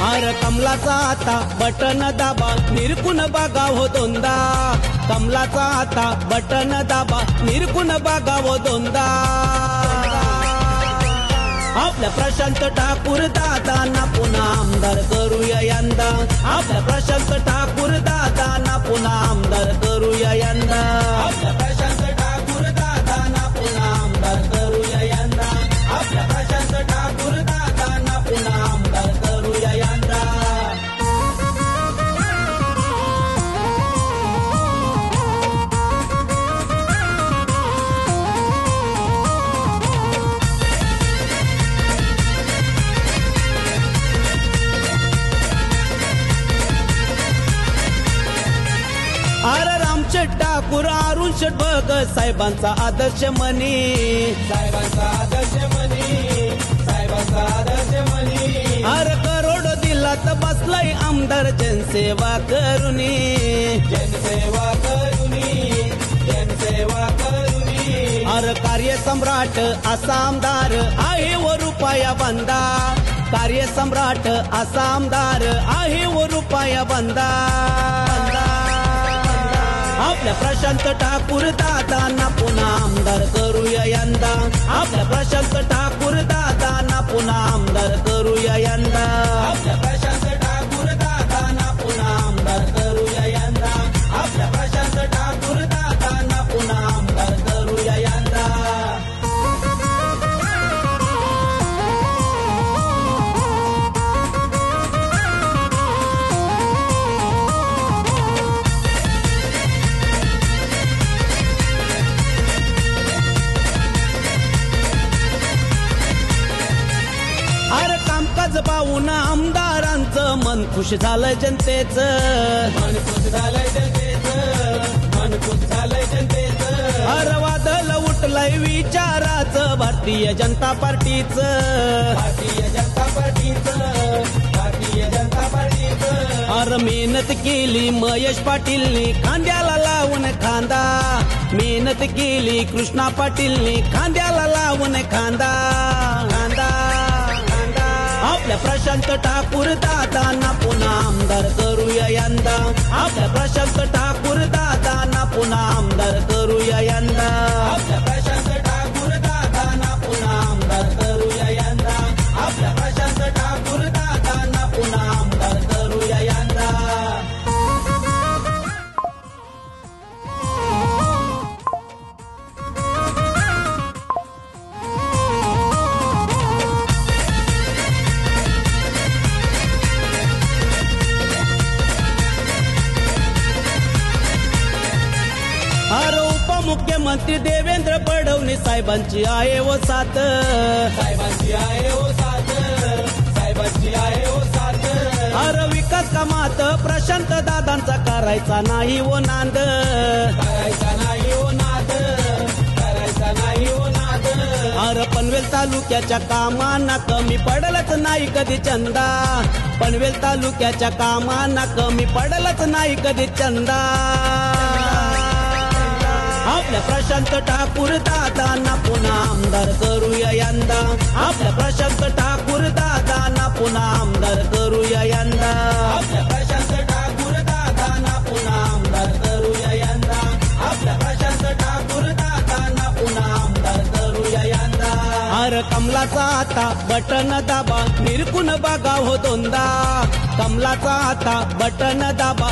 अरे कमलाचा आता बटन दाबा निरकुन बघावं दोनदा कमलाचा आता बटन दाबा निरकुन बघावं दोनदा आपल्या प्रशांत ठाकूर दादांना पुन्हा आमदार करूया यंदा आपल्या प्रशांत ठाकूर दादांना पुन्हा आमदार करूया यंदा आपल्या प्रशांत ठाकूर दादांना पुन्हा आमदार करूया यंदा आपल्या प्रशांत ठाकूर दादांना पुन्हा आमदार करूया यंदा अरे रामशेठ ठाकूर अरुण शेठ भगत साहेबांचा आदर्श मनी साहेबांचा आदर्श मनी साहेबांचा आदर्श मनी अरे करोड दिलात बसलाय आमदार जनसेवा करुनी जनसेवा करुनी जनसेवा करुनी अरे कार्यसम्राट असा आमदार आहे व रुपया बंदा कार्यसम्राट असा आमदार आहे व रुपया बंदा आपल्या प्रशांत ठाकूर दादांना पुन्हा आमदार करूया यंदा आपल्या प्रशांत ठाकूर दादांना पुन्हा आमदार करूया यंदा आपल्या प्रशांत ठाकूर दादांना पुन्हा आमदार करूया यंदा आपल्या प्रशांत ठाकूर दादांना पुन्हा आमदार करूया यंदा अरे कामकाज पाहून आमदारांचं मन खुश झालं जनतेचं मन खुश झालंय जनतेचं मन खुश झालंय जनतेचं अरे वादळ उठलंय विचाराचं भारतीय जनता पार्टीचं भारतीय जनता पार्टीचं भारतीय जनता पार्टीचं अरे मेहनत केली महेश पाटीलनी खांद्याला लावून खांदा मेहनत केली कृष्णा पाटीलनी खांद्याला लावून खांदा खांदा आपल्या प्रशांत ठाकूर दादांना पुन्हा आमदार करूया यंदा आपल्या प्रशांत ठाकूर दादांना पुन्हा आमदार करूया यंदा आपल्या प्रशांत ठाकूर दादांना पुन्हा आमदार करूया यंदा आपल्या प्रशांत ठाकूर दादांना पुन्हा आमदार करूया यंदा अरे उपमुख्यमंत्री देवेंद्र फडणवीस साहेबांची आहे व साथ साहेबांची आहे व साथ साहेबांची आहे व साथ अरे विकास कामात प्रशांत दादांचा करायचा नाही व नांद करायचा नाही व नाद करायचा नाही व नाद अरे पनवेल तालुक्याच्या कामांना कमी पडलच नाही कधी चंदा पनवेल तालुक्याच्या कामांना कमी पडलच नाही कधी चंदा आपल्या प्रशांत ठाकूर दादांना पुन्हा आमदार करूया यंदा आपल्या प्रशांत ठाकूर दादांना पुन्हा आमदार करूया यंदा आपल्या प्रशांत ठाकूर दादांना पुन्हा आमदार करूया यंदा आपल्या प्रशांत ठाकूर दादांना पुन्हा आमदार करूया यंदा अरे कमलाचा आता बटन दाबा निरकुन बघावं दोनदा कमलाचा आता बटन दाबा